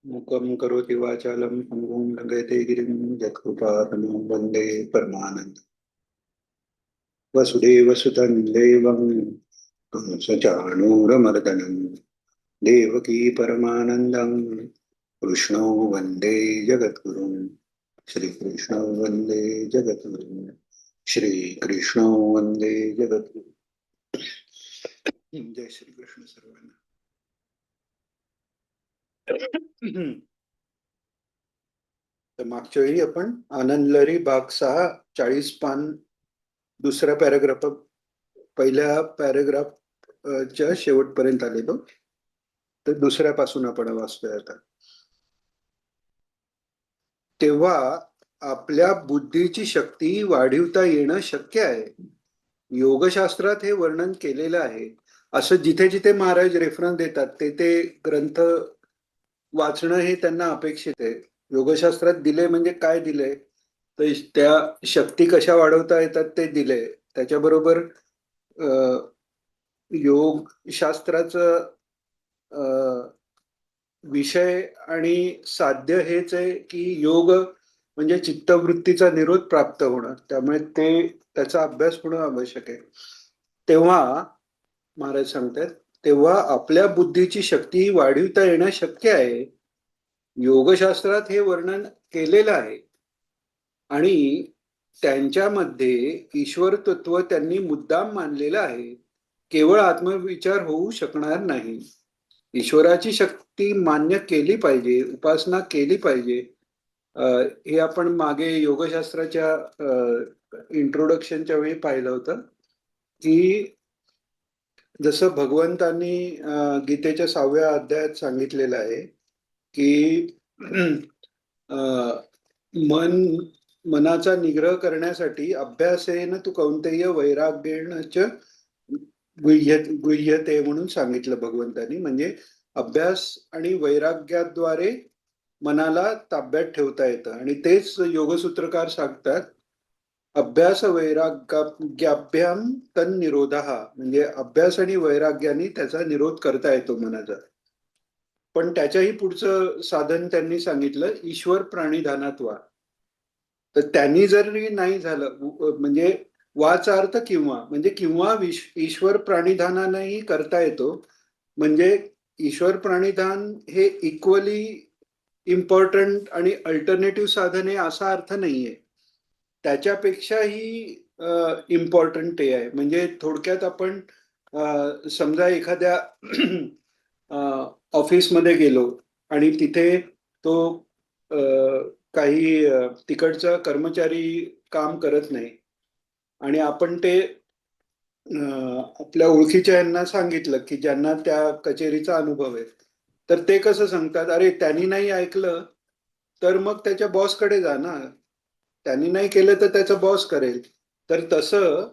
मूकं करोति वाचालं पङ्गुं लङ्घयते गिरिं यत्कृपातमं वन्दे परमानन्दं। वसुदेवसुतं देवं कंसचाणूरमर्दनं देवकी परमानन्दं कृष्णो वन्दे जगद्गुरुं। श्रीकृष्णो वन्दे जगद्गुरुं। श्रीकृष्णो वन्दे जगद्गुरुं। जय श्रीकृष्ण सर्वांना. तर मागच्या वेळी आपण आनंद लहरी भाग 6 40 पान दुसऱ्या पॅराग्राफ पहिल्या पॅराग्राफ च्या शेवटपर्यंत आलेलो. तर दुसऱ्यापासून आपण वाचतोय आता. तेव्हा आपल्या बुद्धीची शक्ती वाढवता येणं शक्य आहे. योगशास्त्रात हे वर्णन केलेलं आहे. असं जिथे जिथे महाराज रेफरन्स देतात ते ते ग्रंथ वाचणं हे त्यांना अपेक्षित आहे. योगशास्त्रात दिले म्हणजे काय दिले, तर त्या शक्ती कशा वाढवता येतात ते दिले. त्याच्याबरोबर योग शास्त्राचं विषय आणि साध्य हेच आहे की योग म्हणजे चित्तवृत्तीचा निरोध प्राप्त होणं. त्यामुळे ते त्याचा अभ्यास होणं आवश्यक आहे. तेव्हा महाराज सांगतात, तेव्हा आपल्या बुद्धीची शक्ती वाढवता येणं शक्य आहे. योगशास्त्रात हे वर्णन केलेलं आहे आणि त्यांच्यामध्ये ईश्वर तत्व त्यांनी मुद्दाम मानलेलं आहे. केवळ आत्मविचार होऊ शकणार नाही. ईश्वराची शक्ती मान्य केली पाहिजे, उपासना केली पाहिजे. हे आपण मागे योगशास्त्राच्या इंट्रोडक्शनच्या वेळी पाहिलं होतं की जसं भगवंतांनी गीतेच्या 6व्या अध्यायात सांगितलेलं आहे की मनाचा निग्रह करण्यासाठी अभ्यासेन तू कौंतेय वैराग्येण च गुह्यते म्हणून सांगितलं भगवंतांनी. म्हणजे अभ्यास आणि वैराग्याद्वारे मनाला ताब्यात ठेवता येतं. आणि तेच योगसूत्रकार सांगतात, अभ्यास वैराग्याभ्याम तन्निरोधः, म्हणजे अभ्यास आणि वैराग्याने त्याचा निरोध करता येतो मनाचा. पण त्याच्याही पुढचं साधन त्यांनी सांगितलं, ईश्वर प्राणिधानात वा. तर त्यांनी जरी नाही झालं, म्हणजे वाचा अर्थ किंवा, म्हणजे किंवा ईश्वर प्राणिधानानेही करता येतो. म्हणजे ईश्वर प्राणिधान हे इक्वली इम्पॉर्टंट आणि अल्टरनेटिव्ह साधन आहे असा अर्थ नाहीये. त्याच्यापेक्षाही इम्पॉर्टंट ते आहे. म्हणजे थोडक्यात आपण समजा एखाद्या ऑफिसमध्ये गेलो आणि तिथे तो काही तिकडचा कर्मचारी काम करत नाही आणि आपण ते आपल्या ओळखीच्या यांना सांगितलं की ज्यांना त्या कचेरीचा अनुभव आहे, तर ते कसं सांगतात, अरे त्यांनी नाही ऐकलं तर मग त्याच्या बॉसकडे जा ना, त्यांनी नाही केलं तर त्याचा बॉस करेल. तर तसं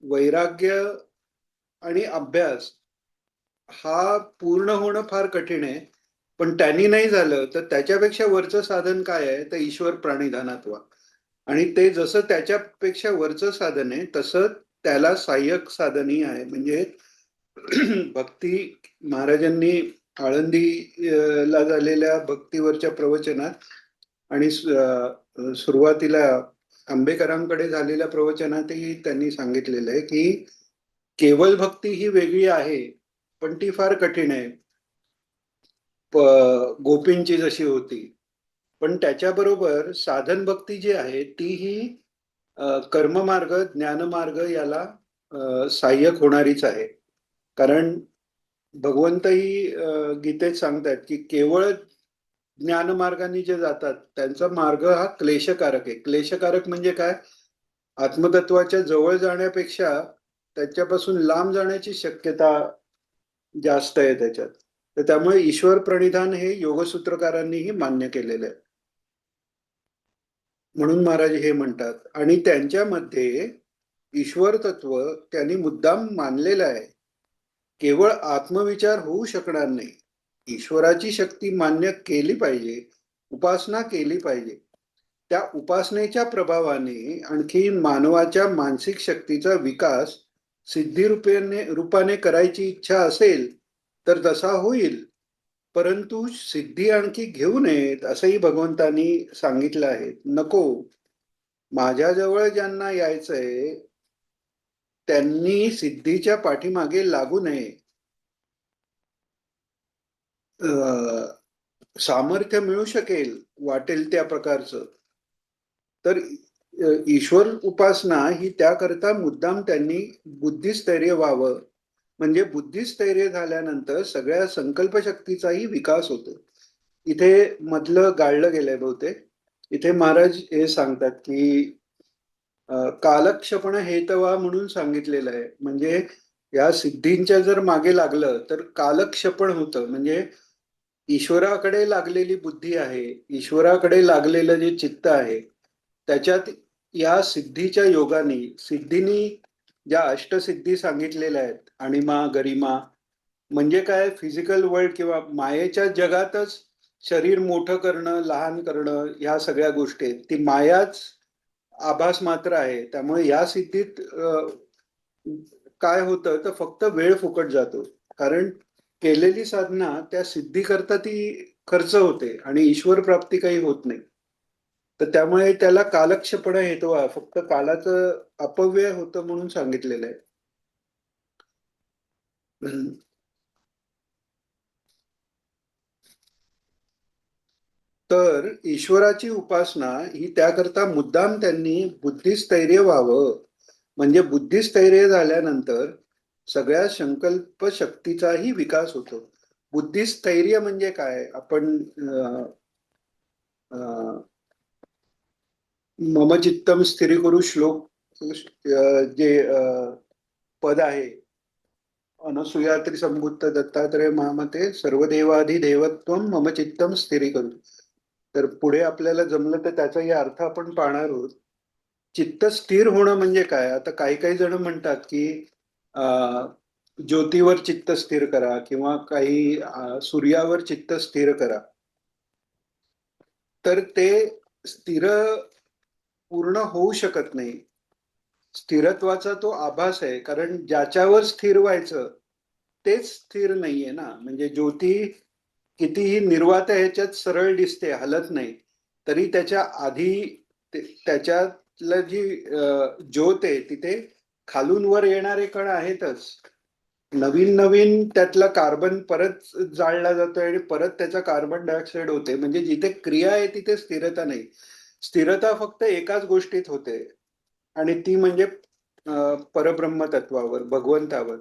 वैराग्य आणि अभ्यास हा पूर्ण होणं फार कठीण आहे. पण त्यांनी नाही झालं तर त्याच्यापेक्षा वरचं साधन काय आहे, तर ईश्वर प्राणिधानात व्हा. आणि ते जसं त्याच्यापेक्षा वरचं साधन आहे तसं त्याला सहाय्यक साधनही आहे. म्हणजे भक्ती महाराजांनी आळंदीला झालेल्या भक्तीवरच्या प्रवचनात आणि सुरुवातीला आंबेकरांकडे झालेल्या प्रवचनातही त्यांनी सांगितलेलं आहे की केवळ भक्ती ही वेगळी आहे, पण ती फार कठीण आहे. गोपींची जशी होती. पण त्याच्याबरोबर साधन भक्ती जी आहे तीही कर्ममार्ग ज्ञानमार्ग याला सहाय्यक होणारीच आहे. कारण भगवंतही गीतेत सांगतात की केवळ ज्ञानमार्गाने जे जातात त्यांचा मार्ग हा क्लेशकारक आहे. क्लेशकारक म्हणजे काय, आत्मतत्वाच्या जवळ जाण्यापेक्षा त्याच्यापासून लांब जाण्याची शक्यता जास्त आहे त्याच्यात. तर त्यामुळे ईश्वर प्रणिधान हे योगसूत्रकारांनीही मान्य केलेलं आहे. म्हणून महाराज हे म्हणतात, आणि त्यांच्यामध्ये ईश्वर तत्व त्यांनी मुद्दाम मानलेलं आहे. केवळ आत्मविचार होऊ शकणार नाही. ईश्वराची शक्ती मान्य केली पाहिजे, उपासना केली पाहिजे. त्या उपासनेच्या प्रभावाने आणखी मानवाच्या मानसिक शक्तीचा विकास सिद्धी रूपाने करायची इच्छा असेल तर तसा होईल. परंतु सिद्धी आणखी घेऊ नयेत असंही भगवंतानी सांगितलं आहे. नको, माझ्याजवळ ज्यांना यायचंय त्यांनी सिद्धीच्या पाठीमागे लागू नये. अ, सामर्थ्य मिळू शकेल वाटेल त्या प्रकारचं, तर ईश्वर उपासना ही त्याकरता मुद्दाम त्यांनी बुद्धिस्थैर्य व्हावं. म्हणजे बुद्धिस्थैर्य झाल्यानंतर सगळ्या संकल्पशक्तीचाही विकास होतो. इथे मधलं गाळलं गेलंय बहुतेक. इथे महाराज हे सांगतात की कालक्षपण हेतवा म्हणून सांगितलेलं आहे. म्हणजे या सिद्धींच्या जर मागे लागलं तर कालक्षपण होतं. म्हणजे ईश्वराकडे लागलेली बुद्धी आहे, ईश्वराकडे लागलेलं जे चित्त आहे, त्याच्यात या सिद्धीच्या योगाने, सिद्धीनी ज्या अष्टसिद्धी सांगितलेल्या आहेत, अणिमा गरिमा, म्हणजे काय, फिजिकल वर्ल्ड किंवा मायेच्या जगातच शरीर मोठं करणं, लहान करणं, ह्या सगळ्या गोष्टी आहेत. ती मायाच आभास मात्र आहे. त्यामुळे या सिद्धीत काय होतं तर फक्त वेळ फुकट जातो. कारण केलेली साधना त्या सिद्धी करता ती खर्च होते आणि ईश्वर प्राप्ती काही होत नाही. तर त्यामुळे त्याला कालक्षेपणा हेतू, फक्त कालाचं अपव्यय होतं म्हणून सांगितलेलं आहे. तर ईश्वराची उपासना ही त्याकरता मुद्दाम त्यांनी बुद्धिस्थैर्य व्हावं. म्हणजे बुद्धिस्थैर्य झाल्यानंतर सगळ्या संकल्प शक्तीचाही विकास होतो. बुद्धिस्थैर्य म्हणजे काय, आपण मम चित्तम स्थिरी करू श्लोक जे पद आहे, अनसूया त्रिसंबुत्त दत्तात्रय महामते सर्वदेवाधिदेवत्व मम चित्तम स्थिरी करू. तर पुढे आपल्याला जमलं तर त्याचाही अर्थ आपण पाहणार आहोत. चित्त स्थिर होणं म्हणजे काय. आता काही काही जण म्हणतात की ज्योतीवर चित्त स्थिर करा किंवा काही सूर्यावर चित्त स्थिर करा. तर ते स्थिर पूर्ण होऊ शकत नाही. स्थिरत्वाचा तो आभास आहे. कारण ज्याच्यावर स्थिर व्हायचं तेच स्थिर नाहीये ना. म्हणजे ज्योती कितीही निर्वात ह्याच्यात सरळ दिसते, हलत नाही, तरी त्याच्या आधी त्याच्यातलं जी ज्योत आहे तिथे खालून वर येणारे कण आहेतच. नवीन नवीन त्यातला कार्बन परत जाळला जातोय आणि परत त्याचा कार्बन डायऑक्साईड होते. म्हणजे जिथे क्रिया आहे तिथे स्थिरता नाही. स्थिरता फक्त एकाच गोष्टीत होते आणि ती म्हणजे परब्रह्म तत्वावर, भगवंतावर.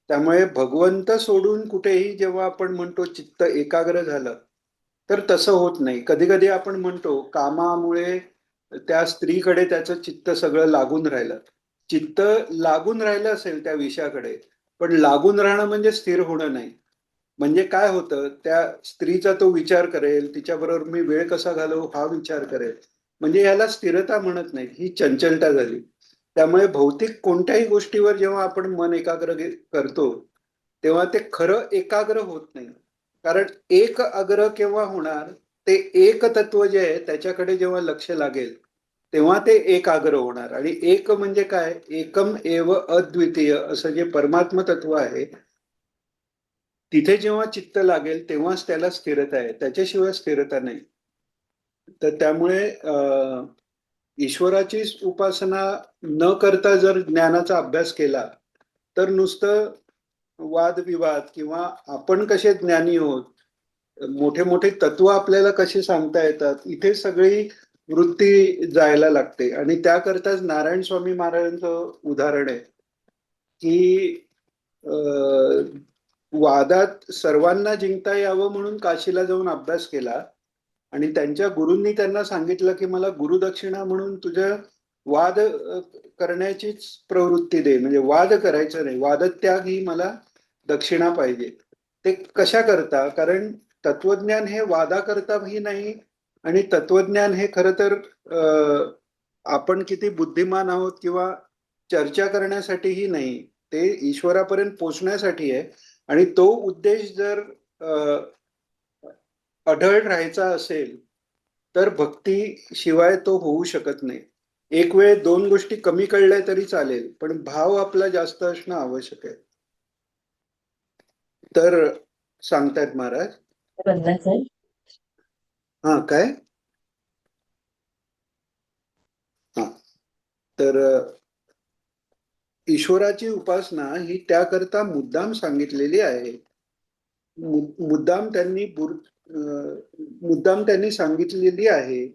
त्यामुळे भगवंत सोडून कुठेही जेव्हा आपण म्हणतो चित्त एकाग्र झालं, तर तसं होत नाही. कधी कधी आपण म्हणतो कामामुळे त्या स्त्रीकडे त्याचं चित्त सगळं लागून राहिलं. चित्त लागून राहिलं असेल त्या विषयाकडे, पण लागून राहणं म्हणजे स्थिर होणं नाही. म्हणजे काय होतं, त्या स्त्रीचा तो विचार करेल, तिच्याबरोबर मी वेळ कसा घालवू हा विचार करेल. म्हणजे याला स्थिरता म्हणत नाही, ही चंचलता झाली. त्यामुळे भौतिक कोणत्याही गोष्टीवर जेव्हा आपण मन एकाग्र करतो तेव्हा ते खरं एकाग्र होत नाही. कारण एक अग्र केव्हा होणार, ते एक तत्व जे आहे त्याच्याकडे जेव्हा लक्ष लागेल तेव्हा ते एकाग्र होणार. आणि एक म्हणजे काय, एकम एव अद्वितीय असं जे परमात्म तत्व आहे, तिथे जेव्हा चित्त लागेल तेव्हाच त्याला स्थिरता आहे, त्याच्याशिवाय स्थिरता नाही. तर त्यामुळे ईश्वराची उपासना न करता जर ज्ञानाचा अभ्यास केला तर नुसतं वादविवाद किंवा आपण कसे ज्ञानी आहोत, मोठे मोठे तत्व आपल्याला कसे सांगता येतात, इथे सगळी वृत्ती जायला लागते. आणि त्याकरताच नारायण स्वामी महाराजांचं उदाहरण आहे की वादात सर्वांना जिंकता यावं म्हणून काशीला जाऊन अभ्यास केला आणि त्यांच्या गुरूंनी त्यांना सांगितलं की मला गुरुदक्षिणा म्हणून तुझ्या वाद करण्याचीच प्रवृत्ती दे. म्हणजे वाद करायचं नाही, वादत्याग ही मला दक्षिणा पाहिजे. ते कशा करता, कारण तत्वज्ञान हे वादा करताही नाही आणि तत्वज्ञान हे खरं तर आपण किती बुद्धिमान आहोत किंवा चर्चा करण्यासाठीही नाही, ते ईश्वरापर्यंत पोचण्यासाठी आहे. आणि तो उद्देश जर अढळ राहायचा असेल तर भक्ती शिवाय तो होऊ शकत नाही. एक वेळ दोन गोष्टी कमी कळल्या तरी चालेल, पण भाव आपला जास्त असणं आवश्यक आहे. तर सांगतायत महाराज बदलायचंय. हा काय? हा तर ईश्वराची उपासना ही त्याकरता मुद्दाम सांगितलेली आहे. मुद्दाम त्यांनी मुद्दाम त्यांनी सांगितलेली आहे.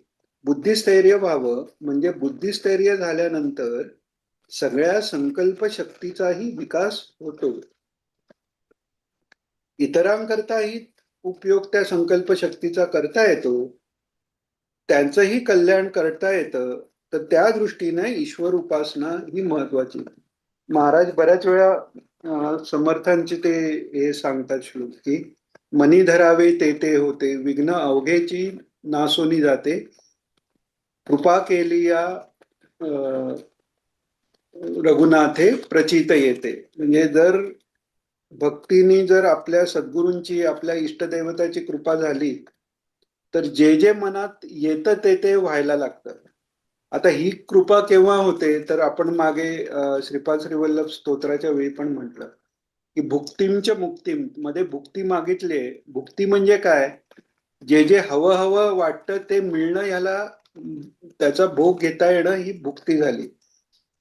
बुद्धिस्थैर्य व्हावं म्हणजे बुद्धिस्थैर्य झाल्यानंतर सगळ्या संकल्प शक्तीचाही विकास होतो. इतरांकरताही उपयोग त्या संकल्प शक्तीचा करता येतो. त्यांचंही कल्याण करता येतं. तर त्या दृष्टीने ईश्वर उपासना ही महत्वाची. महाराज बऱ्याच वेळा समर्थांचे ते हे सांगतात श्लोक की मनी धरावे ते ते होते विघ्न अवघेची नासोनी जाते कृपा केली या रघुनाथे प्रचित येते. म्हणजे जर भक्तीने जर आपल्या सद्गुरूंची आपल्या इष्टदैवताची कृपा झाली तर जे जे मनात येतं ते ते व्हायला लागतं. आता ही कृपा केव्हा होते तर आपण मागे श्रीपाद श्रीवल्लभ स्तोत्राच्या वेळी पण म्हटलं की भुक्तींच्या मुक्तीम मध्ये भुक्ती मागितली. भुक्ती म्हणजे काय? जे जे हवं हवं वाटतं ते मिळणं, याला त्याचा भोग घेता येणं ही भुक्ती झाली.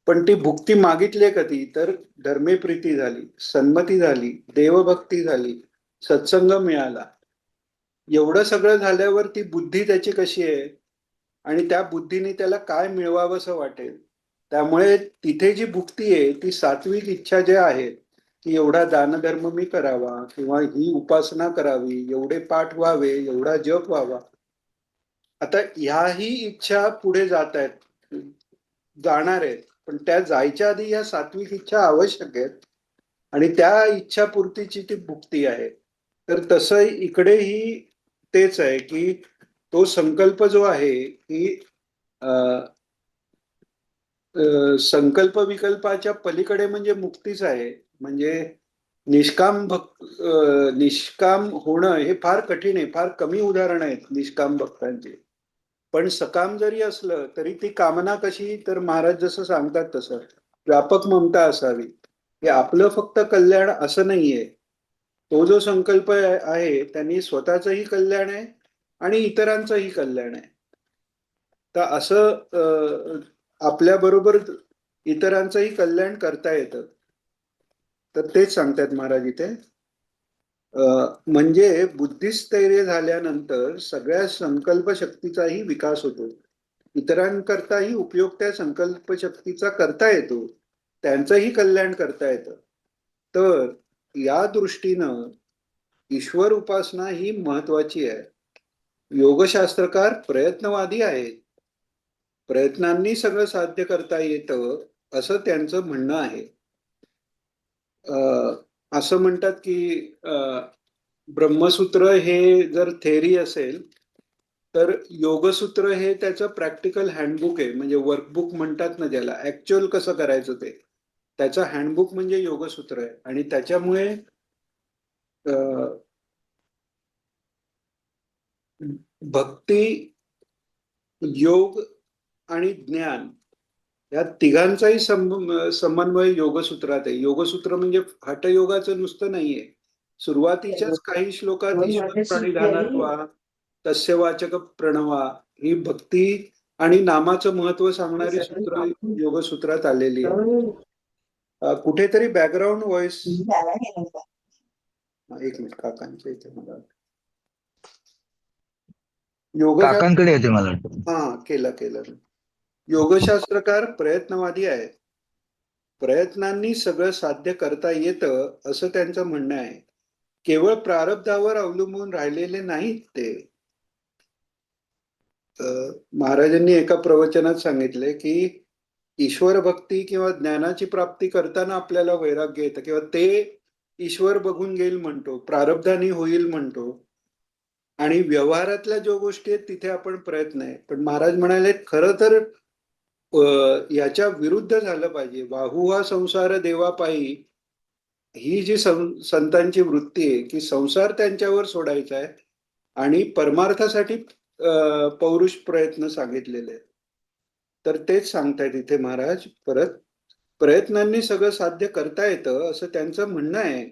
पण ती भुक्ती मागितली कधी तर धर्मे प्रीती झाली, सन्मती झाली, देवभक्ती झाली, सत्संग मिळाला. एवढं सगळं झाल्यावर ती बुद्धी त्याची कशी आहे आणि त्या बुद्धीने त्याला काय मिळवावंसं वाटेल. त्यामुळे तिथे जी भुक्ती आहे ती सात्विक इच्छा ज्या आहेत की एवढा दानधर्म मी करावा किंवा ही उपासना करावी, एवढे पाठ व्हावे, एवढा जप व्हावा. आता ह्याही इच्छा पुढे जात आहेत, जाणार आहेत. पण त्या जायच्या आधी या सात्विक इच्छा आवश्यक आहेत आणि त्या इच्छापूर्तीची ती भुक्ती आहे. तर तसं इकडेही तेच आहे की तो संकल्प जो आहे की संकल्प विकल्पाच्या पलीकडे म्हणजे मुक्तीच आहे. म्हणजे निष्काम होणं हे फार कठीण आहे. फार कमी उदाहरण आहेत निष्काम भक्तांची. पण सकाम जरी असलं तरी ती कामना कशी तर महाराज जसं सांगतात तसं व्यापक ममता असावी. हे आपलं फक्त कल्याण असं नाहीये. तो जो संकल्प आहे त्यांनी स्वतःचंही कल्याण आहे आणि इतरांचंही कल्याण आहे. तर असं आपल्या बरोबर इतरांचंही कल्याण करता येतं. तर तेच सांगतात महाराज इथे. म्हणजे बुद्धिस्थैर्य झाल्यानंतर सगळ्या संकल्प शक्तीचाही विकास होतो. इतरांकरताही उपयोग त्या संकल्प शक्तीचा करता येतो. त्यांचंही कल्याण करता येतं. तर या दृष्टीनं ईश्वर उपासना ही महत्वाची आहे. योगशास्त्रकार प्रयत्नवादी आहेत. प्रयत्नांनी सगळं साध्य करता येतं असं त्यांचं म्हणणं आहे. असं म्हणतात की ब्रह्मसूत्र हे जर थेअरी असेल तर योगसूत्र हे त्याचं प्रॅक्टिकल हँडबुक आहे. म्हणजे वर्कबुक म्हणतात ना ज्याला, ऍक्च्युअल कसं करायचं ते त्याचं हँडबुक म्हणजे योगसूत्र आहे. आणि त्याच्यामुळे भक्ती, योग आणि ज्ञान या तिघांचाही समन्वय योगसूत्रात आहे. योगसूत्र म्हणजे हठयोगाचं नुसतं नाहीये. सुरुवातीच्याच काही श्लोकात दोन ईश्वर वर्ष केली. प्रणिधानात्वा तस्य वाचक प्रणवा ही भक्ती आणि नामाचं महत्व सांगणारी सूत्र योगसूत्रात आलेली आहेत. कुठेतरी बॅकग्राऊंड व्हॉइस. एक मिनिट, काकांच्या इथे मला योगशास्त्र. काकांकडे येते मला वाटतं. हा, केलं केलं. योगशास्त्रकार प्रयत्नवादी आहेत. प्रयत्नांनी सगळं साध्य करता येतं असं त्यांचं म्हणणं आहे. केवळ प्रारब्धावर अवलंबून राहिलेले नाहीत ते. महाराजांनी एका प्रवचनात सांगितले की ईश्वर भक्ती किंवा ज्ञानाची प्राप्ती करताना आपल्याला वैराग्य येतं किंवा ते ईश्वर बघून घेईल म्हणतो, प्रारब्धाने होईल म्हणतो. आणि व्यवहारातल्या ज्या गोष्टी आहेत तिथे आपण प्रयत्न आहे. पण महाराज म्हणाले खरं तर याच्या विरुद्ध झालं पाहिजे. वाहू संसार देवापायी ही जी संतांची वृत्ती आहे की संसार त्यांच्यावर सोडायचा आहे आणि परमार्थासाठी पौरुष प्रयत्न सांगितलेले आहेत. तर तेच सांगतायत इथे महाराज परत. प्रयत्नांनी सगळं साध्य करता येतं असं त्यांचं म्हणणं आहे.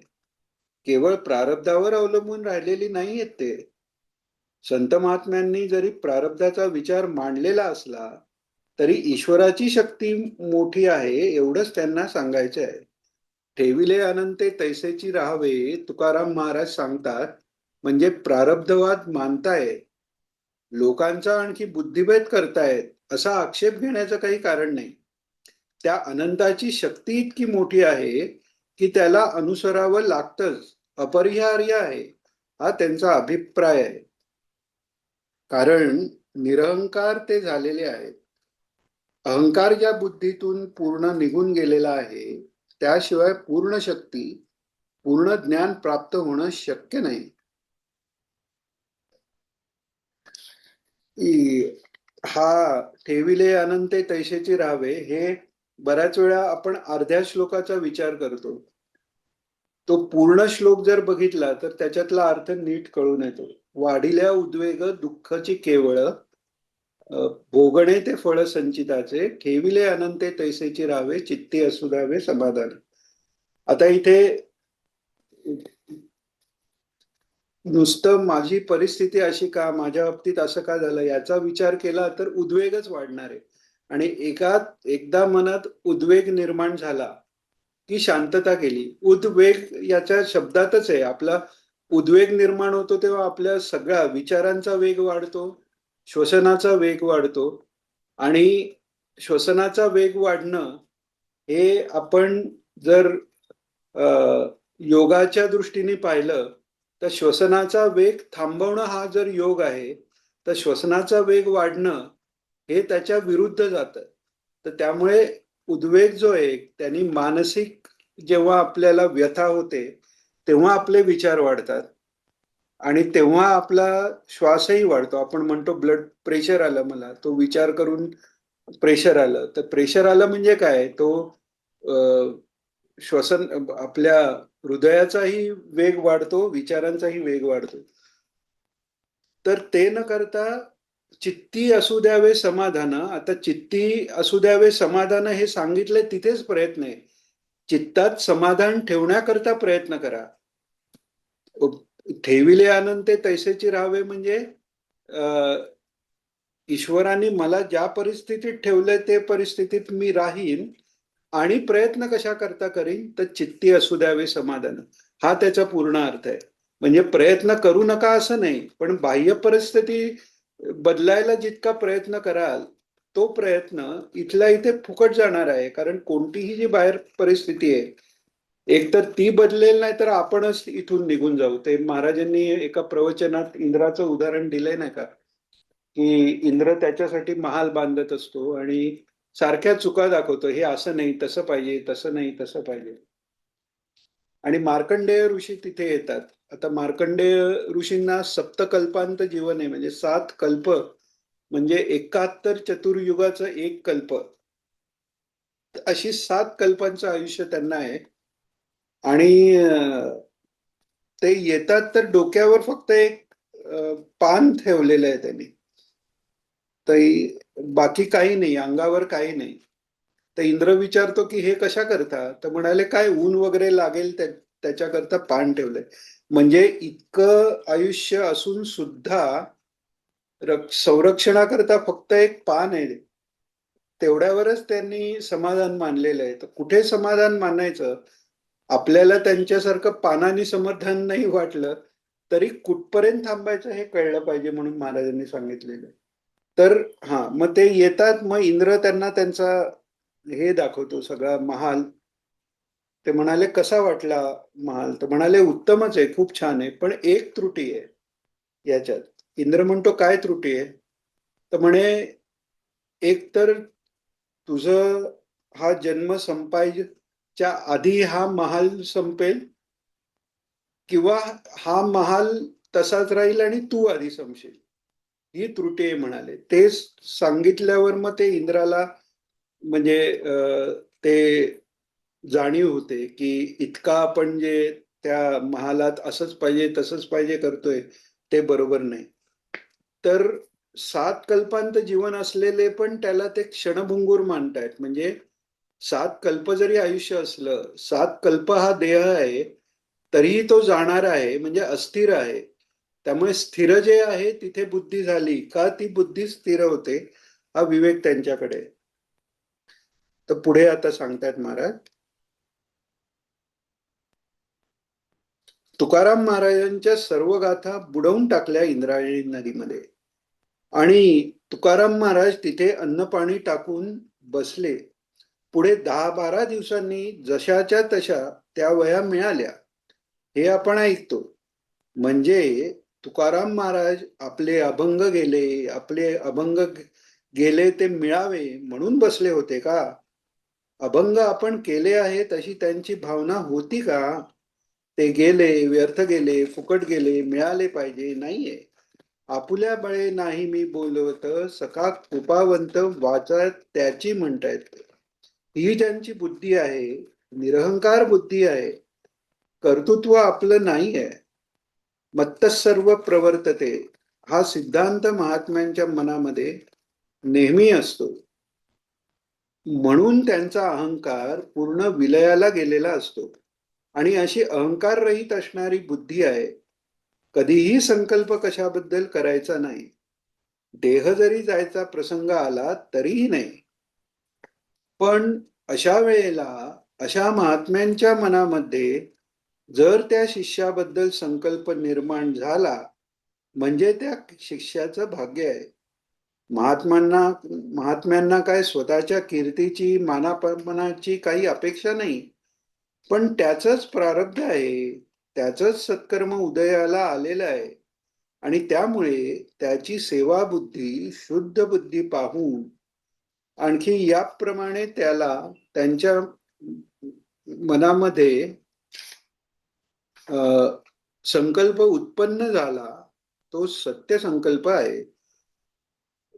केवळ प्रारब्धावर अवलंबून राहिलेली नाहीयेत ते. संत महात्म्यांनी जरी प्रारब्धाचा विचार मांडलेला असला तरी ईश्वराची शक्ती मोठी आहे एवढंच त्यांना सांगायचं आहे. ठेविले अनंते तैसेची राहावे तुकाराम महाराज सांगतात. म्हणजे प्रारब्धवाद मानताय, लोकांचा आणखी बुद्धिभेद करतायत असा आक्षेप घेण्याचं काही कारण नाही. त्या अनंताची शक्ती इतकी मोठी आहे की त्याला अनुसरावं लागतंच, अपरिहार्य आहे, हा त्यांचा अभिप्राय आहे. कारण निरहंकार ते झालेले आहेत. अहंकार ज्या बुद्धीतून पूर्ण निघून गेलेला आहे त्याशिवाय पूर्ण शक्ती, पूर्ण ज्ञान प्राप्त होणं शक्य नाही. हा ठेविले अनंते तैसेची राहावे हे बऱ्याच वेळा आपण अर्ध्या श्लोकाचा विचार करतो. तो पूर्ण श्लोक जर बघितला तर त्याच्यातला अर्थ नीट कळून येतो. वाढिल्या उद्वेग दुःखची केवळ, भोगणे ते फळ संचिताचे, ठेविले अनंते तैसेची राहावे चित्ती असू द्यावे समाधान. आता इथे नुसतं माझी परिस्थिती अशी का, माझ्या बाबतीत असं का झालं याचा विचार केला तर उद्वेगच वाढणार आहे. आणि एकदा मनात उद्वेग निर्माण झाला की शांतता केली. उद्वेग याच्या शब्दातच आहे. आपला उद्वेग निर्माण होतो तेव्हा आपल्या सगळ्या विचारांचा वेग वाढतो, श्वसनाचा वेग वाढतो. आणि श्वसनाचा वेग वाढणं हे आपण जर योगाच्या दृष्टीने पाहिलं तर श्वसनाचा वेग थांबवणं हा जर योग आहे तर श्वसनाचा वेग वाढणं हे त्याच्या विरुद्ध जातं. तर त्यामुळे उद्वेग जो आहे त्यांनी मानसिक, जेव्हा आपल्याला व्यथा होते तेव्हा आपले विचार वाढतात आणि तेव्हा आपला श्वासही वाढतो. आपण म्हणतो ब्लड प्रेशर आलं, मला तो विचार करून प्रेशर आलं. तर प्रेशर आलं म्हणजे काय, तो श्वसन, आपल्या हृदयाचाही वेग वाढतो, विचारांचाही वेग वाढतो. तर ते न करता चित्ती असू द्यावे समाधान. आता चित्ती असू द्यावे समाधान हे सांगितले तिथेच प्रयत्न आहे. चित्तात समाधान ठेवण्याकरता प्रयत्न करा. ठेविले अनंते तैसेची राहावे म्हणजे ईश्वराने मला ज्या परिस्थितीत ठेवलंय ते परिस्थितीत मी राहीन आणि प्रयत्न कशा करता करीन तर चित्ती असू द्यावे समाधान, हा त्याचा पूर्ण अर्थ आहे. म्हणजे प्रयत्न करू नका असं नाही, पण बाह्य परिस्थिती बदलायला जितका प्रयत्न कराल तो प्रयत्न इथल्या इथे फुकट जाणार आहे. कारण कोणतीही जी बाहेर परिस्थिती आहे एक तर ती बदलेल नाही तर आपणच इथून निघून जाऊ. ते महाराजांनी एका प्रवचनात इंद्राचं उदाहरण दिलंय नाही का, की इंद्र त्याच्यासाठी महाल बांधत असतो आणि सारख्या चुका दाखवतो, हे असं नाही तसं पाहिजे, तसं नाही तसं पाहिजे. आणि मार्कंडेय ऋषी तिथे येतात. आता मार्कंडेय ऋषींना सप्तकल्पांत जीवन आहे, म्हणजे 7 कल्प, म्हणजे 71 चतुर्युगाचं एक कल्प, अशी 7 कल्पांचं आयुष्य त्यांना आहे. आणि ते येतात तर डोक्यावर फक्त एक पान ठेवलेलं आहे त्यांनी, तर बाकी काही नाही, अंगावर काही नाही. तर इंद्र विचारतो की हे कशा करता, तर म्हणाले काय ऊन वगैरे लागेल त्याच्याकरता पान ठेवलंय. म्हणजे इतकं आयुष्य असून सुद्धा संरक्षणाकरता फक्त एक पान आहे, तेवढ्यावरच त्यांनी समाधान मानलेलं आहे. तर कुठे समाधान मानायचं, आपल्याला त्यांच्यासारखं पानाने समाधान नाही वाटलं तरी कुठपर्यंत थांबायचं हे कळलं पाहिजे म्हणून महाराजांनी सांगितलेलं. तर हा, मग ते येतात, मग इंद्र त्यांना त्यांचा हे दाखवतो सगळा महाल. ते म्हणाले कसा वाटला महाल, तर म्हणाले उत्तमच आहे, खूप छान आहे, पण एक त्रुटी आहे याच्यात. इंद्र म्हणतो काय त्रुटी आहे, तर म्हणे एक तर तुझं हा जन्म संपायच्या आधी हा महाल संपेल, किंवा हा महाल तसाच राहील आणि तू आधी संपशील, ही त्रुटी आहे म्हणाले. ते सांगितल्यावर मग ते इंद्राला म्हणजे ते जाणीव होते की इतका आपण जे त्या महालात असंच पाहिजे तसंच पाहिजे करतोय ते बरोबर नाही. तर 7 कल्पांत जीवन असलेले पण त्याला ते क्षणभंगूर मानतायत. म्हणजे 7 कल्प जरी आयुष्य असलं, 7 कल्प हा देह आहे, तरीही तो जाणार आहे म्हणजे अस्थिर आहे. त्यामुळे स्थिर जे आहे तिथे बुद्धी झाली का ती बुद्धी स्थिर होते, हा विवेक त्यांच्याकडे आहे. तर पुढे आता सांगतायत महाराज, तुकाराम महाराजांच्या सर्व गाथा बुडवून टाकल्या इंद्रायणी नदीमध्ये. आणि तुकाराम महाराज तिथे अन्न पाणी टाकून बसले. पुढे 10-12 दिवसांनी जशाच्या तशा त्या वह्या मिळाल्या, हे आपण ऐकतो. म्हणजे तुकाराम महाराज आपले अभंग गेले, आपले अभंग गेले ते मिळावे म्हणून बसले होते का? अभंग आपण केले आहेत अशी त्यांची भावना होती का? ते गेले, व्यर्थ गेले, फुकट गेले, मिळाले पाहिजे, नाहीये. आपुल्या बळे नाही मी बोलवत, सखा कृपावंत वाचा त्याची म्हणतायत. ही त्यांची बुद्धी आहे, निरहंकार बुद्धी आहे. कर्तृत्व आपलं नाही आहे. मत्तसर्व प्रवर्तते हा सिद्धांत महात्म्यांच्या मनामध्ये नेहमी असतो. म्हणून त्यांचा अहंकार पूर्ण विलयाला गेलेला असतो. आणि अशी अहंकार रहित असणारी बुद्धी आहे. कधीही संकल्प कशाबद्दल करायचा नाही. देह जरी जायचा प्रसंग आला तरीही नाही. पण अशा वेळेला अशा महात्म्यांच्या मनामध्ये जर त्या शिष्याबद्दल संकल्प निर्माण झाला म्हणजे त्या शिष्याचं भाग्य आहे. महात्म्यांना काय स्वतःच्या कीर्तीची, मानापमानाची काही अपेक्षा नाही. पण त्याचंच प्रारब्ध आहे, त्याचंच सत्कर्म उदयाला आलेलं आहे. आणि त्यामुळे त्याची सेवा बुद्धी, शुद्ध बुद्धी पाहून आणखी याप्रमाणे त्याला त्यांच्या मनामध्ये संकल्प उत्पन्न झाला, तो सत्य संकल्प आहे.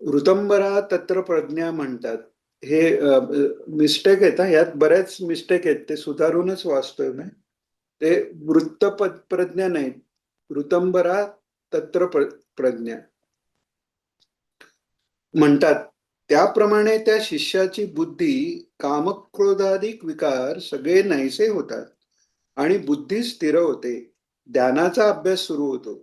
ऋतंबरा तत्र प्रज्ञा म्हणतात. हे मिस्टेक आहेत, यात बऱ्याच मिस्टेक आहेत, ते सुधारूनच वाचतोय मी. ते वृत्तप्रज्ञा नाही, ऋतंबरा तत्र प्रज्ञा म्हणतात. त्याप्रमाणे त्या शिष्याची बुद्धी, कामक्रोधाधिक विकार सगळे नाहीसे होतात आणि बुद्धी स्थिर होते. ध्यानाचा अभ्यास सुरू होतो,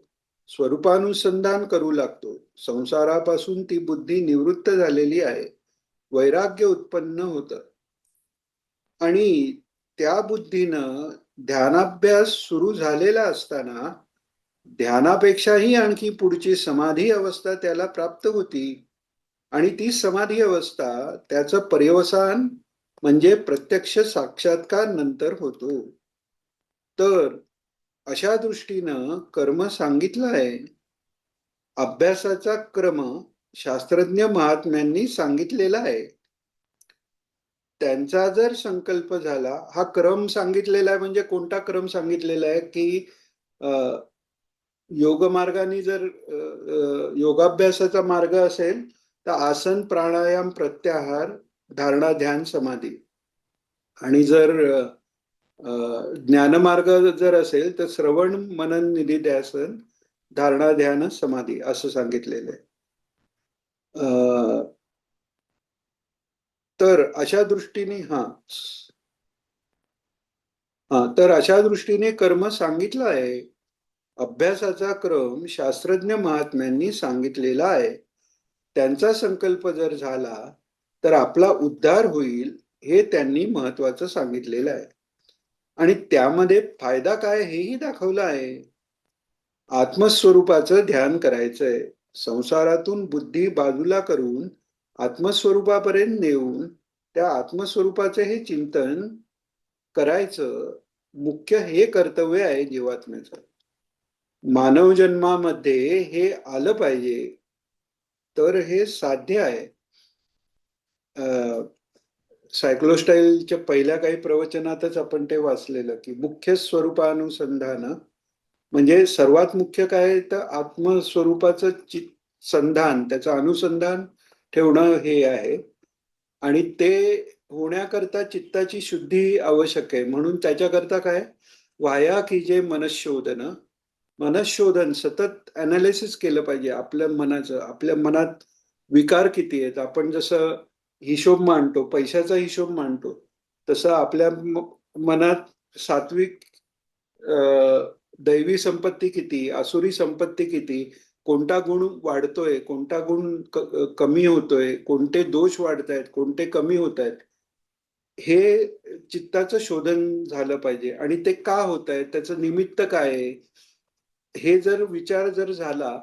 स्वरूपानुसंधान करू लागतो. संसारापासून ती बुद्धी निवृत्त झालेली आहे, वैराग्य उत्पन्न होतं. आणि त्या बुद्धीनं ध्यानाभ्यास सुरू झालेला असताना ध्यानापेक्षाही आणखी पुढची समाधी अवस्था त्याला प्राप्त होती. आणि ती समाधी अवस्था त्याचं पर्यवसान म्हणजे प्रत्यक्ष साक्षात्कार नंतर होतो. तर अशा दृष्टीनं कर्म सांगितलं आहे. अभ्यासाचा क्रम शास्त्रज्ञ महात्म्यांनी सांगितलेला आहे. त्यांचा जर संकल्प झाला, हा क्रम सांगितलेला आहे. म्हणजे कोणता क्रम सांगितलेला आहे की योगमार्गाने जर योगाभ्यासाचा मार्ग असेल तर आसन, प्राणायाम, प्रत्याहार, धारणा, ध्यान, समाधी. आणि जर ज्ञानमार्ग जर असेल तर श्रवण, मनन, निधिध्यासन, धारणा, ध्यान, समाधी असं सांगितलेलं आहे. तर अशा दृष्टीने तर अशा दृष्टीने कर्म सांगितलं आहे. अभ्यासाचा क्रम शास्त्रज्ञ महात्म्यांनी सांगितलेला आहे. त्यांचा संकल्प जर झाला तर आपला उद्धार होईल, हे त्यांनी महत्वाचं सांगितलेलं आहे. आणि त्यामध्ये फायदा काय हेही दाखवलं आहे. आत्मस्वरूपाचं ध्यान करायचंय. संसारातून बुद्धी बाजूला करून आत्मस्वरूपापर्यंत नेऊन त्या आत्मस्वरूपाचे हे चिंतन करायचं, मुख्य हे कर्तव्य आहे जीवात्म्याचं. मानव जन्मामध्ये हे आलं पाहिजे, तर हे साध्य आहे. सायक्लोस्टाईलच्या पहिल्या काही प्रवचनातच आपण ते वाचलेलं की मुख्य स्वरूपानुसंधान म्हणजे सर्वात मुख्य काय तर आत्मस्वरूपाचं संधान, त्याचं अनुसंधान ठेवणं हे आहे. आणि ते होण्याकरता चित्ताची शुद्धी आवश्यक आहे. म्हणून त्याच्याकरता काय, वाया की जे मनशोधन सतत अनालिसिस केलं पाहिजे आपल्या मनाचं. आपल्या मनात विकार किती आहेत. आपण जसं हिशोब मांडतो, पैशाचा हिशोब मांडतो, तसं आपल्या मनात सात्विक दैवी संपत्ती किती, आसुरी संपत्ती किती, कोणता गुण वाढतोय, कोणता गुण कमी होतोय, कोणते दोष वाढत आहेत, कोणते कमी होत आहेत, हे चित्ताचं शोधन झालं पाहिजे. आणि ते का होत आहे, त्याचं निमित्त काय आहे, हे जर विचार जर झाला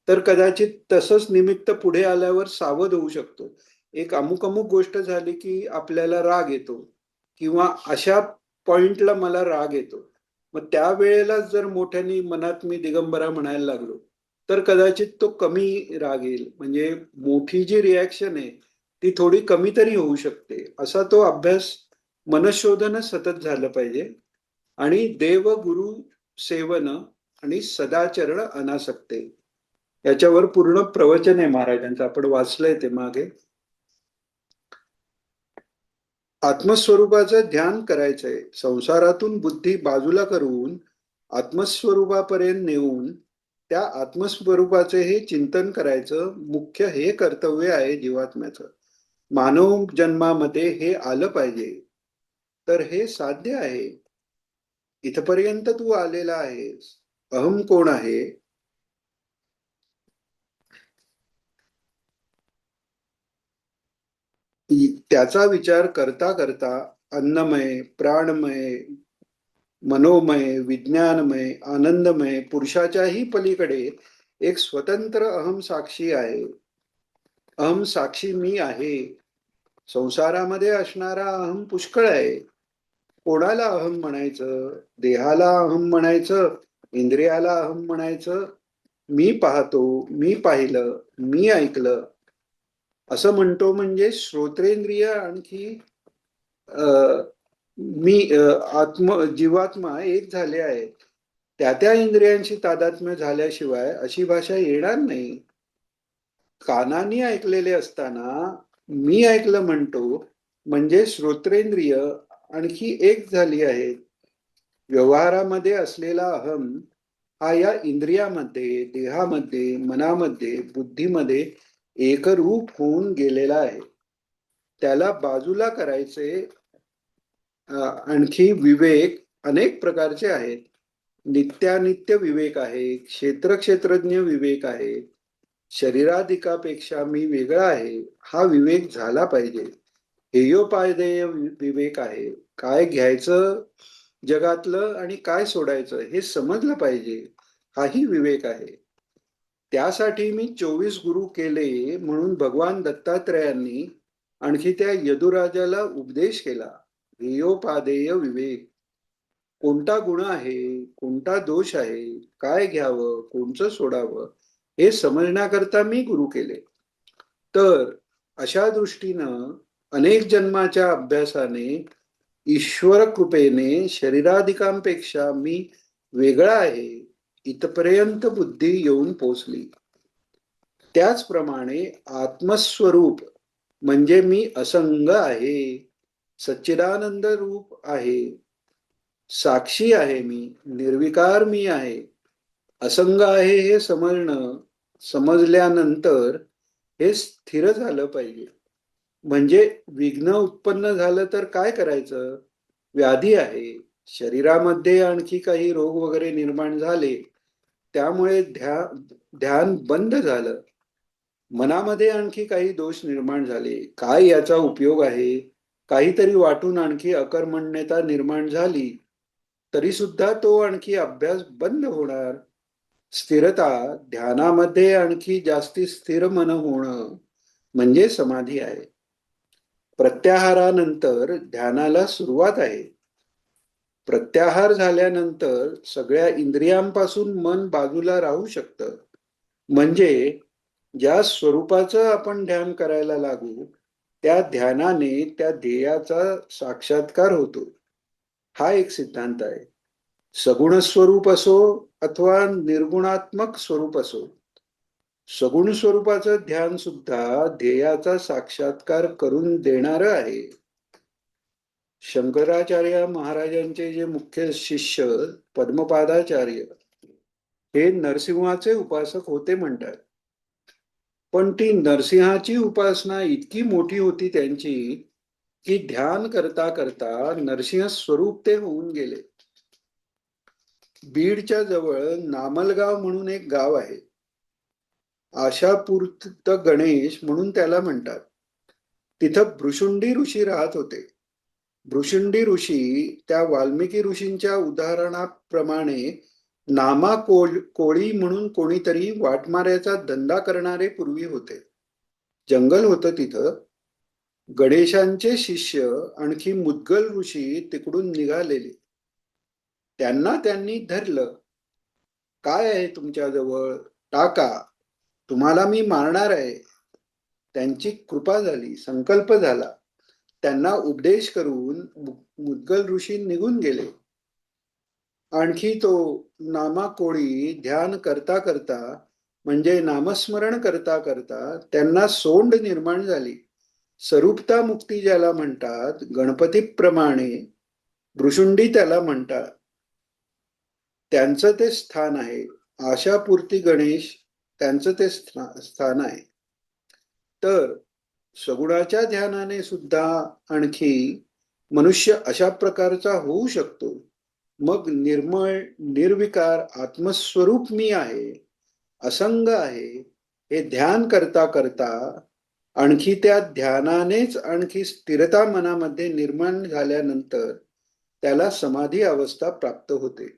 तर कदाचित तसंच निमित्त पुढे आल्यावर सावध होऊ शकतो. एक अमुक अमुक गोष्ट झाली की आपल्याला राग येतो, किंवा अशा पॉइंटला मला राग येतो. मग त्यावेळेला जर मोठ्याने मनात मी दिगंबरा म्हणायला लागलो तर कदाचित तो कमी राग येईल. म्हणजे मोठी जी रिॲक्शन आहे ती थोडी कमी तरी होऊ शकते. असा तो अभ्यास, मनशोधन सतत झालं पाहिजे. आणि देव गुरु सेवन आणि सदाचरण अनासक्ते, याच्यावर पूर्ण प्रवचन आहे महाराजांचं, आपण वाचलंय ते मागे. आत्मस्वरूपाचं ध्यान करायचंय, संसारातून बुद्धी बाजूला करून आत्मस्वरूपापर्यंत नेऊन त्या आत्मस्वरूपाचे हे चिंतन करायचं, मुख्य हे कर्तव्य आहे जीवात्म्याचं. मानव जन्मामध्ये हे आलं पाहिजे. तर हे साध्य आहे. इथपर्यंत तू आलेला आहेस. अहम कोण आहे, त्याचा विचार करता करता अन्नमय, प्राणमय, मनोमय, विज्ञानमय, आनंदमय पुरुषाच्याही पलीकडे एक स्वतंत्र अहम साक्षी आहे. अहम साक्षी मी आहे. संसारामध्ये असणारा अहम पुष्कळ आहे. कोणाला अहम म्हणायचं? देहाला अहम म्हणायचं, इंद्रियाला अहम म्हणायचं, मी पाहतो, मी पाहिलं, मी ऐकलं असं म्हणतो. म्हणजे श्रोत्रेंद्रिय आणखी मी जीवात्मा एक झाले आहे. त्या त्या इंद्रियांशी तादात्म्य झाल्याशिवाय अशी भाषा येणार नाही. कानाने ऐकलेले असताना मी ऐकलं म्हणतो, म्हणजे श्रोत्रेंद्रिय आणखी एक झाली आहे. व्यवहारामध्ये असलेला अहम हा या इंद्रियामध्ये, देहामध्ये, मनामध्ये, बुद्धीमध्ये एकरूप होऊन गेलेला आहे. त्याला बाजूला करायचे. आणखी विवेक अनेक प्रकारचे आहेत. नित्यानित्य विवेक आहे, क्षेत्रज्ञ विवेक आहे, शरीराधिकापेक्षा मी वेगळा आहे हा विवेक झाला पाहिजे. हेयोपादेय विवेक आहे, काय घ्यायचं जगातलं आणि काय सोडायचं हे समजलं पाहिजे, हाही विवेक आहे. त्यासाठी मी 24 गुरु केले म्हणून भगवान दत्तात्रयांनी आणखी त्या यदुराजाला उपदेश केला. हेयोपादेय विवेक, कोणता गुण आहे, कोणता दोष आहे, काय घ्यावं, कोणचं सोडावं हे समजण्याकरता मी गुरु केले. तर अशा दृष्टीनं अनेक जन्माच्या अभ्यासाने, ईश्वर कृपेने शरीराधिकांपेक्षा मी वेगळा आहे इथपर्यंत बुद्धी येऊन पोचली. त्याचप्रमाणे आत्मस्वरूप म्हणजे मी असंग आहे, सच्चिदानंद रूप आहे, साक्षी आहे, मी निर्विकार मी आहे, असंग आहे हे समजणं, समजल्यानंतर हे स्थिर झालं पाहिजे. म्हणजे विघ्न उत्पन्न झालं तर काय करायचं? व्याधी आहे, शरीरामध्ये आणखी काही रोग वगैरे निर्माण झाले, त्यामुळे ध्यान बंद झालं, मनामध्ये आणखी काही दोष निर्माण झाले, काय याचा उपयोग आहे, काहीतरी वाटून आणखी अकर्मण्यता निर्माण झाली तरी सुद्धा तो आणखी अभ्यास बंद होणार. स्थिरता, ध्यानामध्ये आणखी जास्ती स्थिर मन होणं म्हणजे समाधी आहे. प्रत्याहारानंतर ध्यानाला सुरुवात आहे. प्रत्याहार झाल्यानंतर सगळ्या इंद्रियांपासून मन बाजूला राहू शकतं. म्हणजे ज्या स्वरूपाचं आपण ध्यान करायला लागू त्या ध्यानाने त्या ध्येयाचा साक्षात्कार होतो. हा एक सिद्धांत आहे. सगुण स्वरूप असो अथवा निर्गुणात्मक स्वरूप असो, सगुण स्वरूपाचं ध्यान सुद्धा ध्येयाचा साक्षात्कार करून देणारं आहे. शंकराचार्य महाराजांचे जे मुख्य शिष्य पद्मपादाचार्य हे नरसिंहाचे उपासक होते म्हणतात. पण ती नरसिंहाची उपासना इतकी मोठी होती त्यांची की ध्यान करता करता नरसिंह स्वरूप ते होऊन गेले. बीडच्या जवळ नामलगाव म्हणून एक गाव आहे. आशापूर्त गणेश म्हणून त्याला म्हणतात. तिथं भृशुंडी ऋषी राहत होते. भृशुंडी ऋषी त्या वाल्मिकी ऋषींच्या उदाहरणाप्रमाणे कोळी म्हणून कोणीतरी वाटमाऱ्याचा धंदा करणारे पूर्वी होते. जंगल होतं तिथं. गणेशांचे शिष्य आणखी मुद्गल ऋषी तिकडून निघालेले. त्यांना त्यांनी धरलं. काय आहे तुमच्याजवळ? टाका, तुम्हाला मी मारणार आहे. त्यांची कृपा झाली, संकल्प झाला. त्यांना उपदेश करून मुद्गल ऋषी निघून गेले. आणखी तो नामाकोळी ध्यान करता करता म्हणजे नामस्मरण करता करता त्यांना सोंड निर्माण झाली. स्वरूपता मुक्ती ज्याला म्हणतात, गणपतीप्रमाणे भृशुंडी त्याला म्हणतात. त्यांचं ते स्थान आहे. आशापूर्ती गणेश त्यांचं ते स्थान आहे. तर सगुणाच्या ध्यानाने सुद्धा आणखी मनुष्य अशा प्रकारचा होऊ शकतो. मग निर्मळ निर्विकार आत्मस्वरूप मी आहे, असंग आहे, हे ध्यान करता करता आणखी त्या ध्यानानेच आणखी स्थिरता मनामध्ये निर्माण झाल्यानंतर त्याला समाधी अवस्था प्राप्त होते.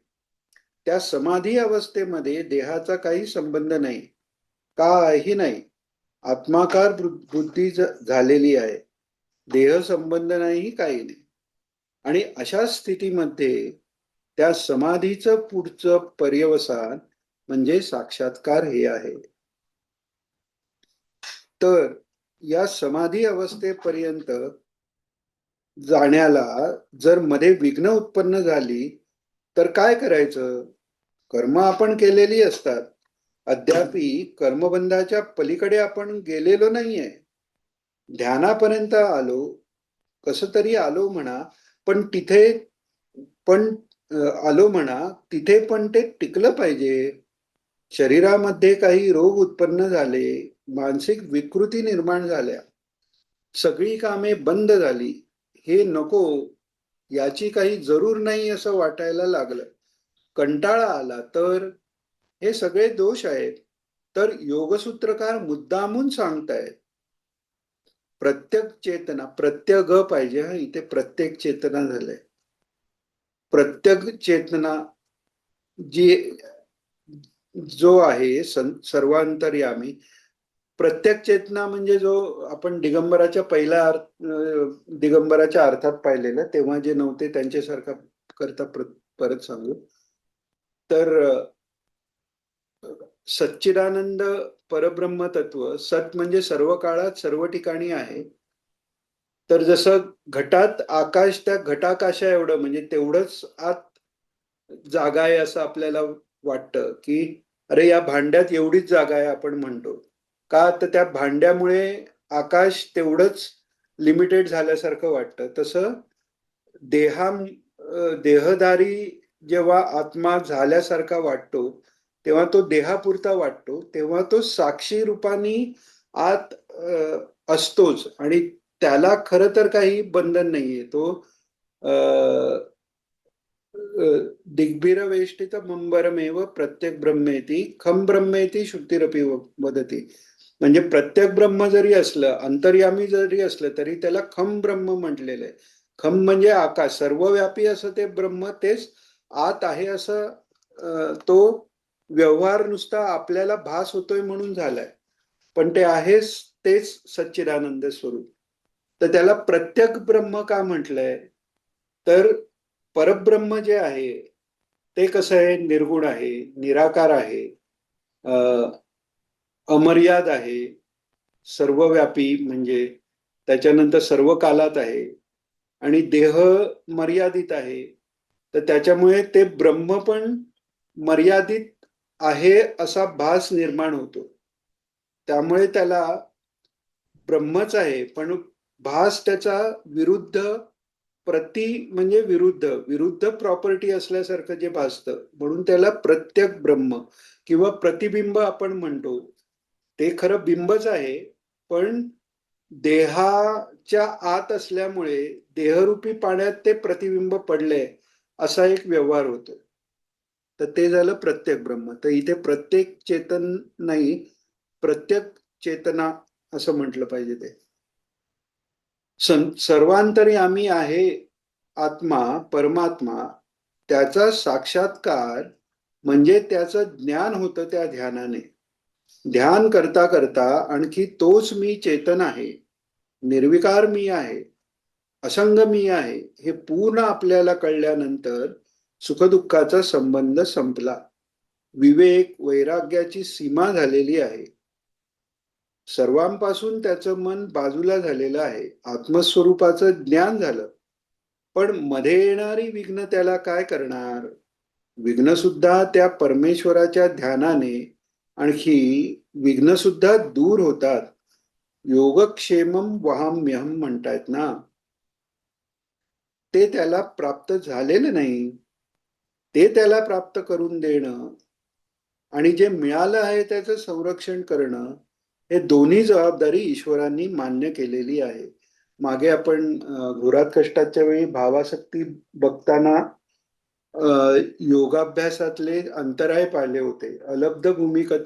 त्या समाधी अवस्थेमध्ये देहाचा काही संबंध नाही, काही नाही. आत्माकार बुद्धी झालेली आहे. देह संबंध नाही, काही नाही. आणि अशा स्थितीमध्ये त्या समाधीचं पुढचं पर्यवसान म्हणजे साक्षात्कार हे आहे. तर या समाधी अवस्थेपर्यंत जाण्याला जर मध्ये विघ्न उत्पन्न झाली तर काय करायचं? कर्म आपण केलेली असतात. अद्यापि कर्मबंधाच्या पलीकडे आपण गेलेलो नाहीये. ध्यानापर्यंत आलो, कसं तरी आलो म्हणा, पण तिथे पण आलो म्हणा, तिथे पण ते टिकलं पाहिजे. शरीरामध्ये काही रोग उत्पन्न झाले, मानसिक विकृती निर्माण झाल्या, सगळी कामे बंद झाली, हे नको, याची काही जरूर नाही असं वाटायला लागलं, कंटाळा आला, तर हे सगळे दोष आहेत. तर योगसूत्रकार मुद्दामून सांगतायत प्रत्येक चेतना, प्रत्यग पाहिजे. हा, इथे प्रत्येक चेतना झालंय. प्रत्येक चेतना जी जो आहे सर्वांतर्यामी, प्रत्येक चेतना म्हणजे जो आपण दिगंबराच्या अर्थात पाहिलेलं, तेव्हा जे नव्हते त्यांच्यासारखा करता परत सांगू. तर सच्चिदानंद परब्रह्म तत्व, सत म्हणजे सर्व काळात सर्व ठिकाणी आहे. तर जसं घटात आकाश, त्या घटाकाशा एवढं म्हणजे तेवढंच आत जागा आहे असं आपल्याला वाटतं, की अरे या भांड्यात एवढीच जागा आहे आपण म्हणतो. का तर त्या भांड्यामुळे आकाश तेवढंच लिमिटेड झाल्यासारखं वाटतं. तसं देहा देहधारी जेव्हा आत्मा झाल्यासारखा वाटतो तेव्हा तो देहापुरता वाटतो, तेव्हा तो साक्षी रूपाने आत असतोच. आणि त्याला खरं तर काही बंधन नाहीये. तो दिग्भिरवेष्टित मंबरमेव प्रत्येक ब्रह्मेती खम ब्रह्मेती श्रुतीरपी वदती. म्हणजे प्रत्येक ब्रह्म जरी असलं, अंतर्यामी जरी असलं, तरी त्याला खम ब्रह्म म्हटलेलं आहे. खम म्हणजे आकाश, सर्वव्यापी असं ते ब्रह्म, तेच आत आहे असं तो व्यवहार नुसता आपल्याला भास होतोय म्हणून झालाय, पण ते आहेच तेच सच्चिदानंद स्वरूप. तर त्याला प्रत्येक ब्रह्म का म्हटलंय? तर परब्रह्म जे आहे ते कसं आहे? निर्गुण आहे, निराकार आहे, अमर्याद आहे, सर्वव्यापी म्हणजे त्याच्यानंतर सर्व कालात आहे, आणि देह मर्यादित आहे. तर त्याच्यामुळे ते ब्रह्म पण मर्यादित आहे असा भास निर्माण होतो. त्यामुळे त्याला ब्रह्मच आहे, पण भास त्याचा विरुद्ध, प्रति म्हणजे विरुद्ध, विरुद्ध प्रॉपर्टी असल्यासारखं जे भासतं, म्हणून त्याला प्रत्येक ब्रह्म किंवा प्रतिबिंब आपण म्हणतो. ते खरं बिंबच आहे, पण देहाच्या आत असल्यामुळे देहरूपी पाण्यात ते प्रतिबिंब पडले असा एक व्यवहार होतो. तर ते झालं प्रत्येक ब्रह्म. तर इथे प्रत्येक चेतन नाही, प्रत्येक चेतना असं म्हटलं पाहिजे ते. सर्वांतर्यामी आहे आत्मा, परमात्मा. त्याचा साक्षात्कार म्हणजे त्याचं ज्ञान होतं त्या ध्यानाने. ध्यान करता करता आणखी तोच मी चेतन आहे, निर्विकार मी आहे, असंग मी आहे, हे पूर्ण आपल्याला कळल्यानंतर सुखदुःखाचा संबंध संपला. विवेक वैराग्याची सीमा झालेली आहे. सर्वांपासून त्याचं मन बाजूला झालेलं आहे. आत्मस्वरूपाचं ज्ञान झालं. पण मध्ये येणारी विघ्न त्याला काय करणार? विघ्न सुद्धा त्या परमेश्वराच्या ध्यानाने आणखी विघ्न सुद्धा दूर होतात. योगक्षेमम वहाम्यहम म्हणतायत ना, ते त्याला प्राप्त झालेलं नाही. ते त्याला प्राप्त करून देणं आणि जे मिळालं आहे त्याचं संरक्षण करणं, हे दोन्ही जबाबदारी ईश्वरांनी मान्य केलेली आहे. मागे आपण घोरात कष्टाच्या वेळी भावासक्ती बघताना योगाभ्यासातले अंतराय पाहिले होते. अलब्ध भूमिका